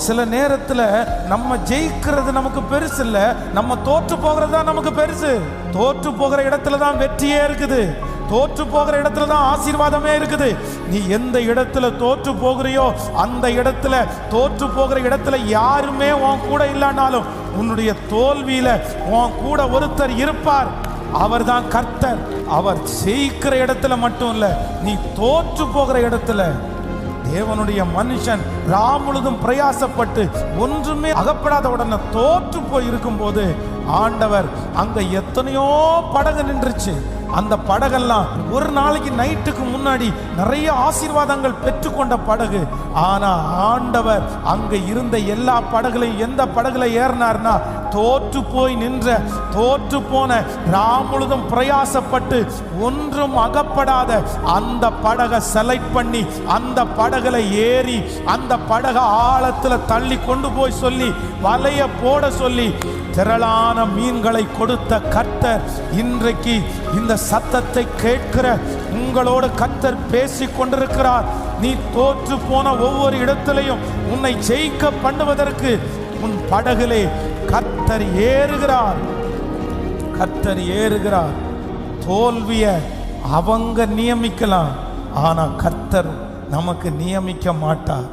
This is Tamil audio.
சில நேரத்துல நம்ம ஜெயிக்கிறது நமக்கு பெருசு இல்ல, நம்ம தோற்று போகிறது தான் நமக்கு பெருசு. தோற்று போகிற இடத்துல தான் வெற்றியே இருக்குது, தோற்று போகிற இடத்துல தான் ஆசீர்வாதமே இருக்குது. நீ எந்த இடத்துல தோற்று போகிறியோ அந்த இடத்துல, தோற்று போகிற இடத்துல யாருமே உன் கூட இல்லைனாலும் உன்னுடைய தோல்வியில உன் கூட ஒருத்தர் இருப்பார். அவர் தான் கர்த்தர். அவர் ஜெயிக்கிற இடத்துல மட்டும் இல்ல, நீ தோற்று போகிற இடத்துல. தேவனுடைய மனுஷன் முழுதும் பிரயாசப்பட்டு ஒன்றுமே அகப்படாத உடனே தோற்று போய் இருக்கும் போது ஆண்டவர் அங்க எத்தனையோ படகு நின்றுச்சு. அந்த படகெல்லாம் ஒரு நாளைக்கு நைட்டுக்கு முன்னாடி நிறைய ஆசீர்வாதங்கள் பெற்றுக்கொண்ட படகு. ஆனா ஆண்டவர் அங்க இருந்த எல்லா படகுலையும் எந்த படகுல ஏறினார்னா, தோற்று போய் நின்ற, தோற்று போன முழுதும் பிரயாசப்பட்டு ஒன்றும் அகப்படாத அந்த படகை செலக்ட் பண்ணி அந்த படகுல ஏறி அந்த படகை ஆழத்துல தள்ளி கொண்டு போய் சொல்லி வலைய போட சொல்லி திரளான மீன்களை கொடுத்த கர்த்தர் இன்றைக்கு இந்த சத்தத்தை கேட்கிற உங்களோடு கர்த்தர் பேசிக் கொண்டிருக்கிறார். நீ தோற்று போன ஒவ்வொரு இடத்திலையும் உன்னை ஜெயிக்க பண்ணுவதற்கு உன் படகிலே கர்த்தர் ஏறுகிறார். கர்த்தர் ஏறுகிறார். தோல்விய அவங்க நியமிக்கலாம், ஆனா கர்த்தர் நமக்கு நியமிக்க மாட்டார்.